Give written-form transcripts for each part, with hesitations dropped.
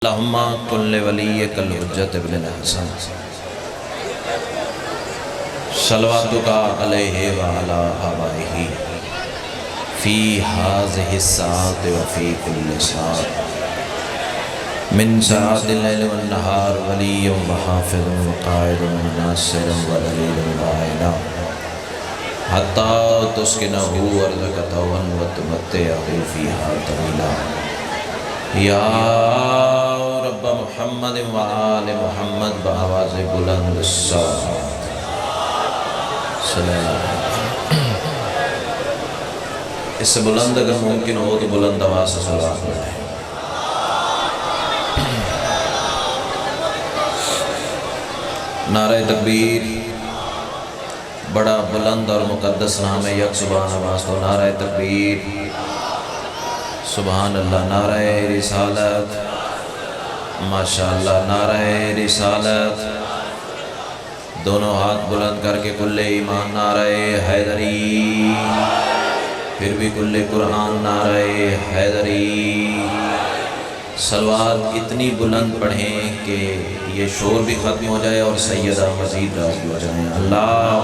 اللہم کن لولیک الحجت ابن الحسن صلواتک علیہ وعلا آبائہ فی ہذہ الساعۃ وفی کل ساعۃ من ساعات اللیل والنہار ولی وحافظ وقائد وناصر ودلیل وعائنہ حتی تسکنہ ارضک طوعا وتمتعہ فیہا طویلا یا رب محمد و آل محمد بآواز بلند الصوت صلی اللہ علیہ وسلم۔ اس سے بلند اگر ممکن ہو تو بلند آواز سے صلوات پڑھیں۔ نعرہ تکبیر بڑا بلند اور مقدس نام ہے، یک سبحان آواز تو نعرہ تکبیر سبحان اللہ، نعرہ رسالت ماشاءاللہ، نعرہ رسالت، دونوں ہاتھ بلند کر کے کل ایمان نعرہ حیدری، پھر بھی کل قرآن نعرہ حیدری۔ صلوات اتنی بلند پڑھیں کہ یہ شور بھی ختم ہو جائے اور سیدہ مزید راضی ہو جائیں۔ اللہ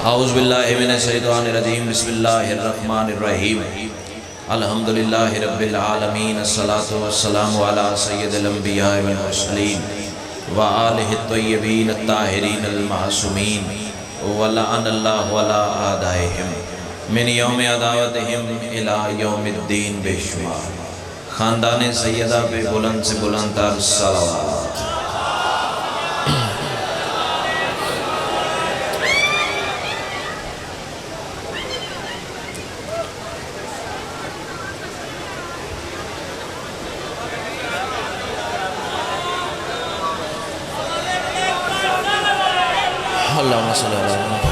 اعوذ باللہ من الشیطان الرجیم، بسم اللہ الرحمن الرحیم، الحمدللہ رب العالمین، الصلاۃ والسلام علی سید الانبیاء والمرسلین وآلہ الطیبین الطاہرین المعصومین، ولعن اللہ علی اعدائہم من یوم عداوتہم الی یوم الدین بے شمار۔ خاندان سیدہ پہ بلند سے بلند تر صلوات۔ اللہم صلی اللہ علیہ وسلم۔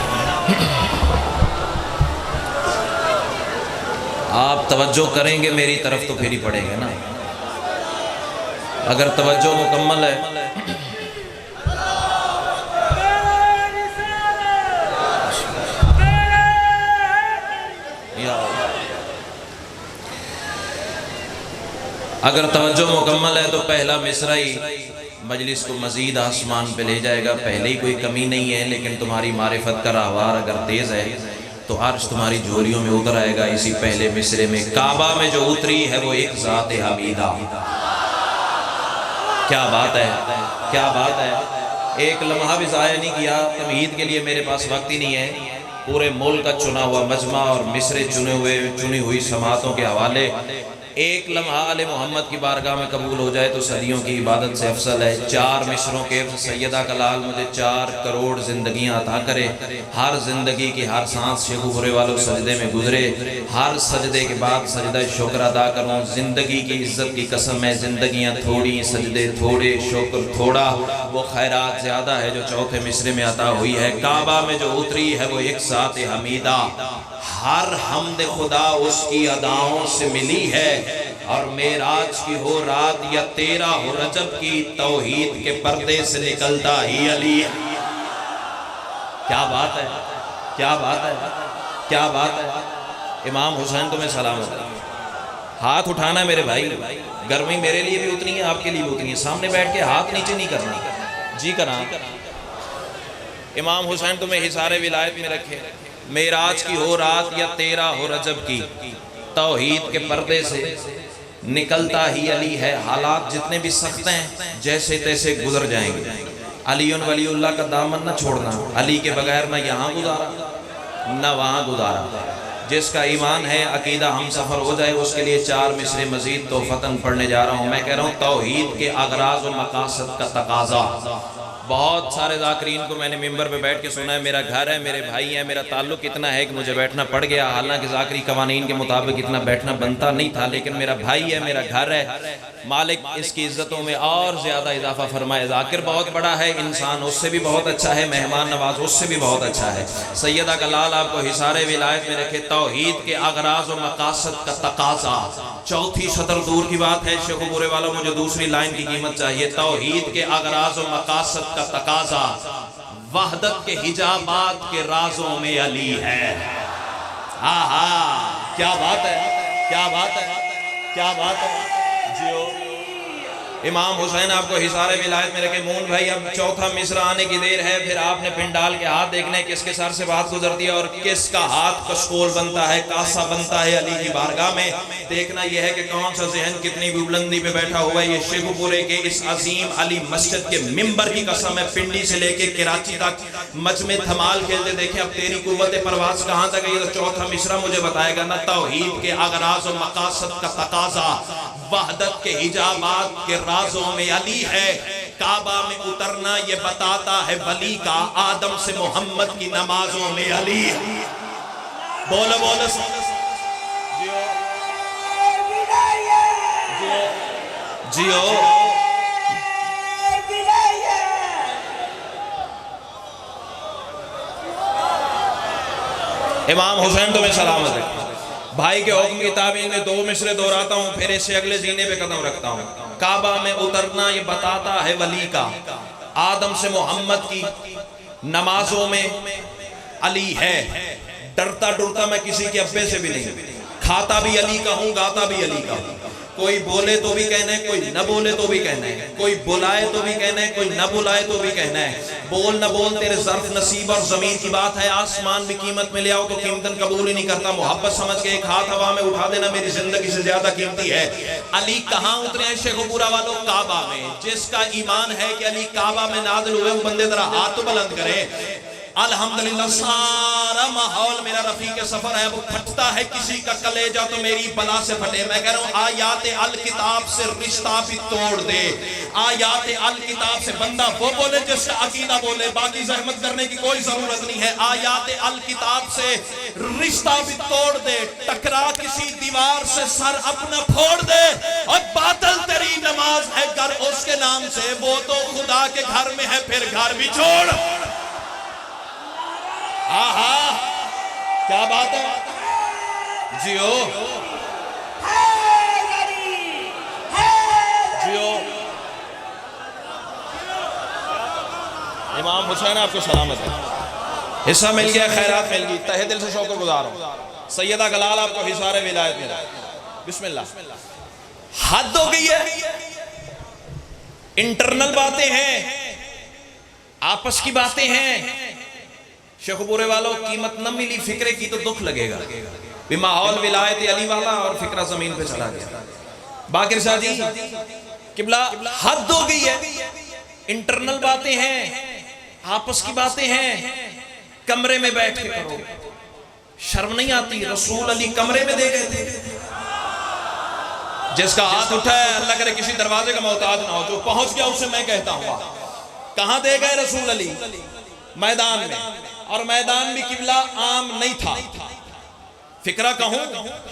آپ توجہ کریں گے میری طرف تو پھر ہی پڑھیں گے نا، اگر توجہ مکمل ہے۔ اگر توجہ مکمل ہے تو پہلا مصرع ہی مجلس کو مزید آسمان پہ لے جائے گا۔ پہلے ہی کوئی کمی نہیں ہے، لیکن تمہاری معرفت کا راہوار اگر تیز ہے تو عرش تمہاری جھولیوں میں اتر آئے گا۔ اسی پہلے مصرع میں کعبہ میں جو اتری ہے وہ ایک ذات حمیدہ۔ کیا بات ہے، کیا بات ہے۔ ایک لمحہ بھی ضائع نہیں کیا، تمہید کے لیے میرے پاس وقت ہی نہیں ہے۔ پورے ملک کا چنا ہوا مجمع اور مصرع چنی ہوئی سماعتوں کے حوالے ایک لمحہ آل محمد کی بارگاہ میں قبول ہو جائے تو صدیوں کی عبادت سے افضل ہے۔ 4 مصروں کے سیدہ کا لال مجھے 4 کروڑ زندگیاں عطا کرے، ہر زندگی کی ہر سانس شیخ برے والوں سجدے میں گزرے، ہر سجدے کے بعد سجدہ شکر ادا کروں۔ زندگی کی عزت کی قسم ہے، زندگیاں تھوڑی، سجدے تھوڑے، شکر تھوڑا، وہ خیرات زیادہ ہے جو چوتھے مصرع میں عطا ہوئی ہے۔ کعبہ میں جو اتری ہے وہ ایک ذات حمیدہ، ہر حمد خدا اس کی اداؤں سے ملی ہے، اور معراج کی ہو رات یا 13 ہو رجب کی، توحید کے پردے سے نکلتا ہی علی ہے۔ کیا بات ہے، کیا بات ہے، کیا بات ہے۔ امام حسین تمہیں سلامت ہے، ہاتھ اٹھانا ہے میرے بھائی۔ گرمی میرے لیے بھی اتنی ہے، آپ کے لیے بھی اتنی ہے۔ سامنے بیٹھ کے ہاتھ نیچے نہیں کرنا، جی کرنا۔ امام حسین تمہیں حصار ولایت میں رکھے۔ معراج کی ہو رات یا 13 ہو رجب کی، توحید کے پردے سے نکلتا ہی علی ہے۔ حالات جتنے بھی سخت ہیں جیسے تیسے گزر جائیں گے۔ علی ولی اللہ کا دامن نہ چھوڑنا، علی کے بغیر نہ یہاں گزارا نہ وہاں گزارا۔ جس کا ایمان ہے عقیدہ ہم سفر ہو جائے، اس کے لیے 4 مصرع مزید توفتاً پڑھنے جا رہا ہوں۔ میں کہہ رہا ہوں توحید کے اغراض و مقاصد کا تقاضا۔ بہت سارے ذاکرین کو میں نے ممبر پہ بیٹھ کے سنا ہے، میرا گھر ہے، میرے بھائی ہیں، میرا تعلق اتنا ہے کہ مجھے بیٹھنا پڑ گیا۔ حالانکہ ذاکری قوانین کے مطابق اتنا بیٹھنا بنتا نہیں تھا، لیکن میرا بھائی ہے، میرا گھر ہے، مالک اس کی عزتوں میں اور زیادہ اضافہ فرمائے۔ ذاکر بہت بڑا ہے، انسان اس سے بھی بہت اچھا ہے، مہمان نواز اس سے بھی بہت اچھا ہے۔ سیدہ کا لال آپ کو حصار ولایت میں رکھے۔ توحید کے اغراض و مقاصد کا تقاضا، چوتھی سطر دور کی بات ہے، شیخ برے والوں مجھے دوسری لائن کی قیمت چاہیے۔ توحید کے اغراض و مقاصد کا تقاضا، وحدت کے حجابات کے رازوں میں علی ہے۔ آہا کیا بات ہے، کیا بات ہے، کیا بات ہے، جیو امام حسین آپ کو حصار ولایت میں رکھے. مون بھائی اب چوتھا مصرع آنے کی دیر ہے. پھر آپ نے پن ڈال کے ہاتھ دیکھنے کس کے سر سے بات گزرتی ہے اور کس کا ہاتھ کشکول بنتا ہے, کاسا بنتا ہے علی کی بارگاہ میں. دیکھنا یہ ہے کہ کون سا ذہن کتنی بھی بلندی پہ بیٹھا ہوا ہے. یہ شیخ پورے کے اس عظیم علی مسجد کے ممبر کی قسم ہے, پنڈی سے لے کے کراچی تک مجمع دھمال کھیلتے دیکھیں. اب تیری قوت پرواز کہاں تک ہے؟ یہ تو چوتھا مصرع مجھے بتائے گا نا. توحید کے اغراض و مقاصد کا تقاضا, وحدت کے حجابات کے رازوں میں علی ہے. کعبہ میں اترنا یہ بتاتا ہے ولی کا, آدم سے محمد کی نمازوں میں علی ہے. بولو بولو جیو. امام حسین تمہیں سلامت ہے. بھائی کے حکم کی تابعین میں 2 مصرے دہراتا ہوں, پھر اسے اگلے زینے پہ قدم رکھتا ہوں. کعبہ میں اترنا یہ بتاتا ہے ولی کا, آدم سے محمد کی نمازوں میں علی ہے. ڈرتا ڈرتا میں کسی کے ابے سے بھی نہیں, کھاتا بھی علی کا ہوں, گاتا بھی علی کا ہوں. کوئی بولے تو بھی کہنا ہے, کوئی نہ بولے تو بھی کہنا ہے, کوئی بلائے تو بھی کہنا ہے, کوئی نہ بلائے تو بھی کہنا ہے. بول نہ بول تیرے ظرف نصیب اور زمین کی بات ہے. آسمان بھی قیمت میں لے آؤ تو قیمتاً قبول ہی نہیں کرتا. محبت سمجھ کے ایک ہاتھ ہوا میں اٹھا دینا میری زندگی سے زیادہ قیمتی ہے. علی کہاں اترے ہیں شیخ پورا والوں؟ کعبہ میں. جس کا ایمان ہے کہ علی کعبہ میں نازل ہوئے, وہ بندے ذرا ہاتھ تو بلند کرے. الحمدللہ سارا ماحول میرا رفیق سفر ہے, وہ پھٹتا ہے کسی کا کلیجہ تو میری بلا سے پھٹے. میں کہہ رہا ہوں آیات الکتاب سے رشتہ بھی توڑ دے. آیات الکتاب سے بندہ وہ بولے جس کا عقیدہ بولے, باقی زحمت کرنے کی کوئی ضرورت نہیں ہے. آیات الکتاب سے رشتہ بھی توڑ دے, ٹکرا کسی دیوار سے سر اپنا پھوڑ دے. اور باطل تیری نماز ہے گھر اس کے نام سے, وہ تو خدا کے گھر میں ہے, پھر گھر بھی چھوڑ. آہا کیا بات ہے جیو جیو. امام حسین آپ کو سلامت ہے. حصہ مل گیا, خیرات مل گئی, تہہ دل سے شکر گزار ہوں. سیدہ گلال آپ کو حصار ولایت ملا. بسم اللہ. حد ہو گئی ہے, انٹرنل باتیں ہیں, آپس کی باتیں ہیں. شیخ پورے والوں قیمت نہ ملی فکرے کی تو دکھ لگے گا. بھی ماحول ولایت علی والا اور فکرہ زمین پہ چلا گیا. باقر شاہ جی قبلہ حد ہو گئی ہے, انٹرنل باتیں ہیں, آپس کی باتیں ہیں. کمرے میں بیٹھ کے کرو, شرم نہیں آتی؟ رسول علی کمرے میں دے گئے تھے. جس کا ہاتھ اٹھا ہے اللہ کرے کسی دروازے کا محتاج نہ ہو, جو پہنچ گیا اسے میں کہتا ہوں. کہاں دے گئے رسول علی؟ میدان میں. اور میدان بھی قبلہ عام نہیں تھا. فکرہ کہوں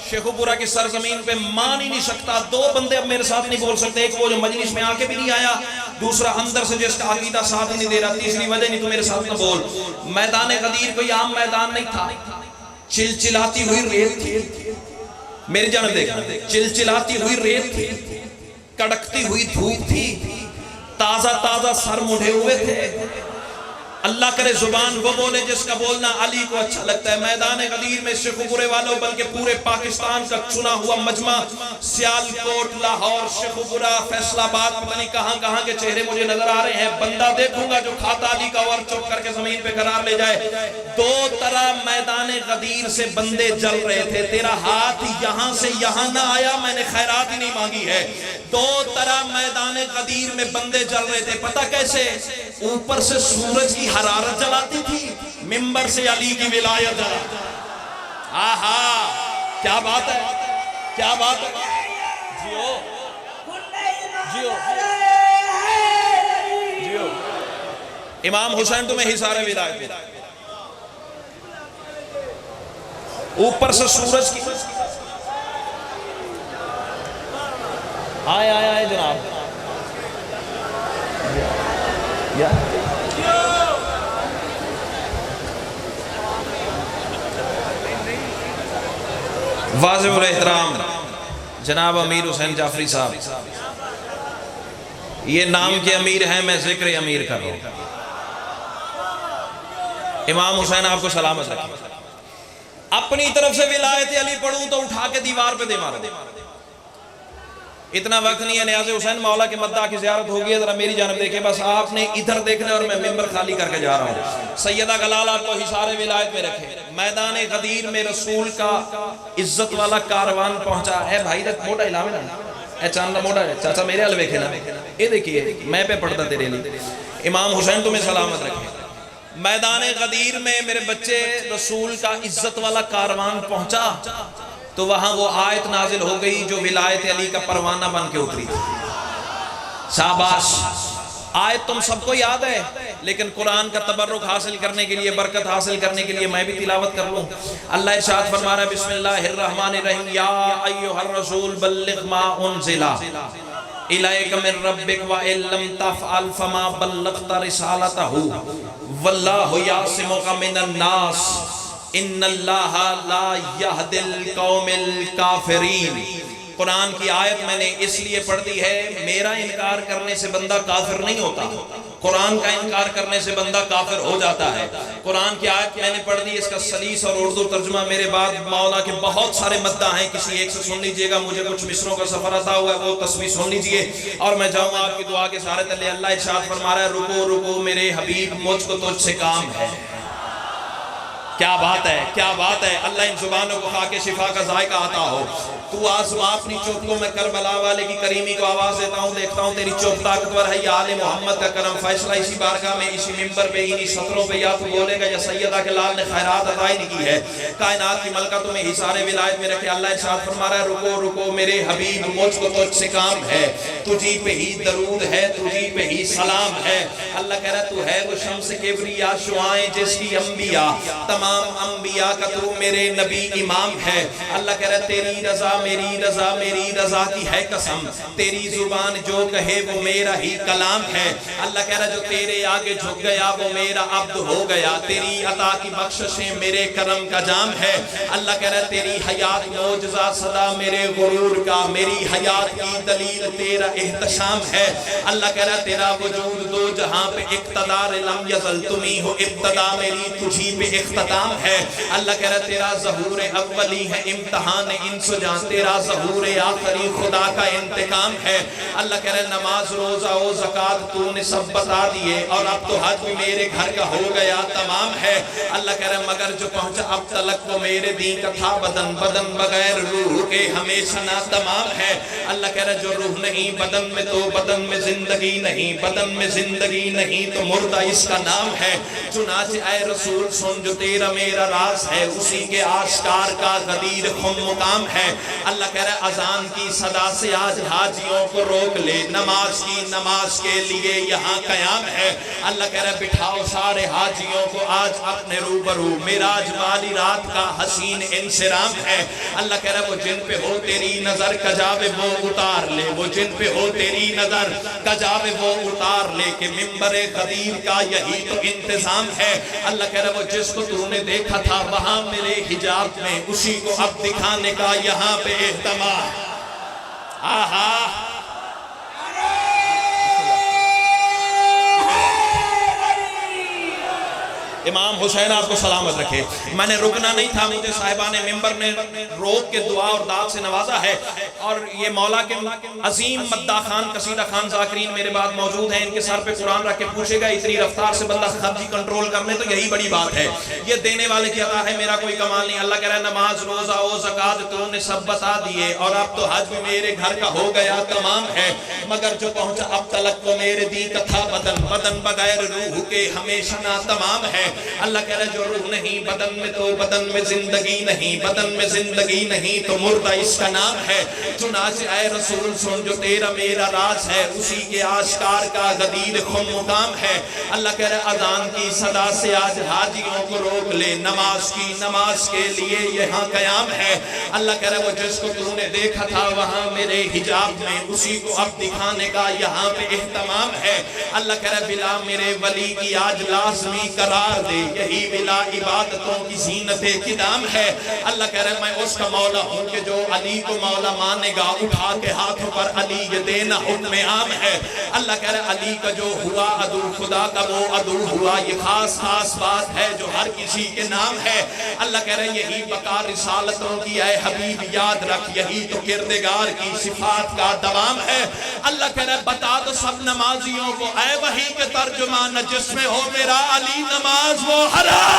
شیخ پورا کی سرزمین پہ مان ہی نہیں سکتا. 2 بندے اب میرے ساتھ نہیں بول سکتے, ایک وہ جو مجلس میں آ کے بھی نہیں آیا, دوسرا اندر سے جس کا عقیدہ ساتھ ہی نہیں دے رہا. تیسری وجہ نہیں تو میرے ساتھ نہ بول. میدان غدیر کوئی عام میدان نہیں تھا, چلچلاتی ہوئی ریت تھی. میری جانب دیکھنا, چلچلاتی ہوئی ریت تھی, کڑکتی ہوئی دھوپ تھی, تازہ تازہ سر مڑے ہوئے تھے. اللہ کرے زبان وہ بولے جس کا بولنا علی کو اچھا لگتا ہے. میدان غدیر میں شیخ پورے والوں بلکہ پورے پاکستان کا چنا ہوا مجمع, سیالکوٹ, لاہور, شیخ پورا, فیصل آباد, پتہ نہیں کہاں کہاں کے چہرے مجھے نظر آ رہے ہیں. بندہ دیکھوں گا جو کھاتا علی کا اور چپ کر کے زمین پہ قرار لے جائے. 2 طرح میدان غدیر سے بندے جل رہے تھے. تیرا ہاتھ یہاں سے یہاں نہ آیا, میں نے خیرات ہی نہیں مانگی ہے. 2 طرح میدان غدیر میں بندے جل رہے تھے. پتہ کیسے؟ اوپر سے سورج کی حرارت جلاتی تھی, ممبر سے علی کی ولایت جلاتی. آہا کیا بات ہے, کیا بات ہے. جیو جیو جیو. امام حسین تمہیں حصار ولایت ملا. اوپر سے سورج کی آئے آئے آئے جناب. واضح الاحترام جناب امیر حسین جعفری صاحب, یہ نام کے امیر ہیں, میں ذکر امیر کر رہا ہوں. امام حسین آپ کو سلامت رکھیں. اپنی طرف سے ولایت علی پڑھوں تو اٹھا کے دیوار پہ دے مارو. اتنا وقت نہیں ہے نیاز حسین مولا کے مداح کی زیارت ہوگی ہے، ذرا میری جانب دیکھیں، بس آپ نے ادھر دیکھنا اور میں ممبر خالی کر کے جا رہا ہوں۔ سیدہ گلال آپ کو حصار ولایت میں رکھے۔ میدان غدیر میں رسول کا عزت والا کاروان پہنچا ہے۔ بھائی تک موٹا علام ہے نا، اے چاندہ موٹا ہے، چاچا میرے حل ویکھے نا، یہ دیکھئے میں پہ پڑھتا تیرے لیے۔ امام حسین تمہیں سلامت رکھے۔ میدان غدیر میں میرے بچے رسول کا عزت والا کاروان پہنچا تو وہاں وہ آیت نازل ہو گئی جو ولایت علی کا پروانہ بن کے اتری تھی۔ شاباش، آیت تم سب کو یاد ہے، لیکن قرآن کا تبرک حاصل کرنے کے لیے، برکت حاصل کرنے کے لیے میں بھی تلاوت کر لوں۔ اللہ ارشاد فرما رہا ہے بسم اللہ الرحمن الرحیم، یا ایھا الرسول بلغ ما انزل الیک من ربک وان لم تفعل فما بلغت رسالتہ واللہ یعصمک من الناس ان اللہ لا یہدی القوم الکافرین۔ قرآن کی آیت میں نے اس لیے پڑھ دی ہے، میرا انکار کرنے سے بندہ کافر نہیں ہوتا، قرآن کا انکار کرنے سے بندہ کافر ہو جاتا ہے۔ قرآن کی آیت میں نے پڑھ دی، اس کا سلیس اور اردو ترجمہ میرے بعد مولا کے بہت سارے مداح ہیں، کسی ایک سے سن لیجئے گا، مجھے کچھ مصروں کا سفر آتا ہوا ہے وہ تصویر سن لیجئے اور میں جاؤں آپ کی دعا کے سارے تلے۔ اللہ ارشاد فرما رہا ہے رکو رکو میرے حبیب مجھ کو تجھ سے کام ہے۔ کیا بات ہے، کیا بات ہے، اللہ ان زبانوں کو خاک شفا کا ذائقہ آتا ہو۔ تو آزما اپنی چوک کو، میں کربلا والے کی کریمی کو آواز دیتا ہوں، دیکھتا ہوں تیری چوک طاقتور ہے، یا آل محمد کا کرم فیصلہ اسی بارگاہ میں، اسی ممبر پہ، انہی سطروں پہ، یا تو بولے گا یا سیدہ کے لال نے خیرات عطائی نہیں کی ہے۔ کائنات کی ملکہ تمہیں حصار ولایت میں رکھے۔ اللہ ارشاد فرما رہا ہے رکو رکو میرے حبیب مجھ کو تجھ سے کام ہے، تجھی پہ ہی درود ہے، تجھی پہ ہی سلام ہے۔ اللہ کہہ رہا ہے تو ہے وہ شمس کبریا شعائیں جس کی انبیاء، تمام انبیاء کا تو میرے نبی امام ہے۔ اللہ کہہ رہا ہے تیری رضا میری رضا میری رضا کی ہے قسم، تیری زبان جو کہے وہ میرا ہی کلام ہے۔ اللہ کہہ رہا ہے جو تیرے آگے جھک گیا وہ میرا عبد ہو گیا، تیری عطا کی بخششیں میرے کرم کا جام ہے۔ اللہ کہہ رہا ہے تیری حیات معجزہ صدا میرے غرور کا، میری حیات کی دلیل تیرا احتشام ہے۔ اللہ کہہ رہا ہے تیرا وجود دو جہاں پہ اقتدار لم یزل، تمہیں ہو ابتدا میری تجھی پہ اختتام ہے۔ اللہ کہہ رہا ہے تیرا ظہور اولی ہے امتحان انس و جان، تیرا ظہور آخری خدا کا انتقام ہے۔ اللہ کہہ رہا ہے نماز روزہ و زکاة تو نے سب بتا دیے، اور اب تو حج بھی میرے گھر کا ہو گیا تمام ہے۔ اللہ کہہ رہا ہے مگر جو پہنچا اب تلک وہ میرے دین کا تھا بدن، بدن بغیر روح کے ہمیشہ نہ تمام ہے۔ اللہ کہہ رہا ہے جو روح نہیں بدن میں تو بدن میں زندگی نہیں، بدن میں زندگی نہیں تو مردہ اس کا نام ہے۔ چنانچہ اے رسول سن جو تیرا میرا راز ہے، اسی کے آشکار کا غدیر خم مقام ہے۔ اللہ کہہ رہا ہے اذان کی صدا سے آج حاجیوں کو روک لے، نماز کی نماز کے لیے یہاں قیام ہے۔ اللہ کہہ رہا ہے بٹھاؤ سارے حاجیوں کو آج اپنے روبرو، معراج والی رات کا حسین انصرام ہے۔ اللہ کہہ رہا ہے وہ جن پہ ہو تیری نظر کجاوے وہ اتار لے، وہ جن پہ ہو تیری نظر کجاوے وہ اتار لے، کہ ممبر غدیر کا یہی تو انتظام ہے۔ اللہ کہہ رہا ہے وہ جس کو تو نے دیکھا تھا وہاں میرے حجاب میں، اسی کو اب دکھانے کا یہاں پہ اہتمام۔ آہا امام حسین آپ کو سلامت رکھے۔ میں نے رکنا نہیں تھا، مجھے صاحبان ممبر نے روک کے دعا اور داد سے نوازا ہے، اور یہ مولا کے عظیم مداح خان قصیدہ خان ذاکرین میرے بعد موجود ہیں، ان کے سر پہ قرآن رکھ کے پوچھے گا اتنی رفتار سے بندہ خرچی کنٹرول کرنے تو یہی بڑی بات ہے، یہ دینے والے کی عطا ہے، میرا کوئی کمال نہیں۔ اللہ کہہ رہا ہے نماز روزہ و زکاة تو نے سب بتا دیے، اور اب تو حج بھی میرے گھر کا ہو گیا تمام ہے، مگر جو پہنچا اب تلک وہ میرے دین کا تھا بدن، بدن بغیر روح کے ہمیشہ نہ تمام ہے۔ اللہ کہہ رہا ہے جو روح نہیں بدن میں تو بدن میں زندگی نہیں، بدن میں زندگی نہیں تو مردہ اس کا نام ہے۔ چنانچہ اے رسول سن جو تیرا میرا راز ہے، اسی کے آشکار کا غدیر خم مقام ہے۔ اللہ کہہ رہا ہے اذان کی صدا سے آج حاجیوں کو روک لے، نماز کی نماز کے لیے یہاں قیام ہے۔ اللہ کہہ رہا ہے وہ جس کو تو نے دیکھا تھا وہاں میرے حجاب میں، اسی کو اب دکھانے کا یہاں پہ اہتمام ہے۔ اللہ کہہ رہا ہے بلا میرے ولی کی آج لازمی قرار دے، یہی بلا عبادتوں کی زینت قدام ہے۔ اللہ کہہ رہا ہے میں اس کا مولا ہوں کہ جو علی کو مولا مان نگاہ اٹھا کے ہاتھوں پر علی یہ دینا حکم عام ہے۔ اللہ کہہ رہا ہے علی کا جو ہوا عدو خدا کا وہ عدو ہوا، یہ خاص خاص بات ہے جو ہر کسی کے نام ہے۔ اللہ کہہ رہے ہیں یہی بقا رسالتوں کی اے حبیب یاد رکھ، یہی تو کردگار کی صفات کا دوام ہے۔ اللہ کہہ رہے ہیں بتا دو سب نمازیوں کو اے وحی کے ترجمان، جس میں ہو میرا علی نماز وہ حرام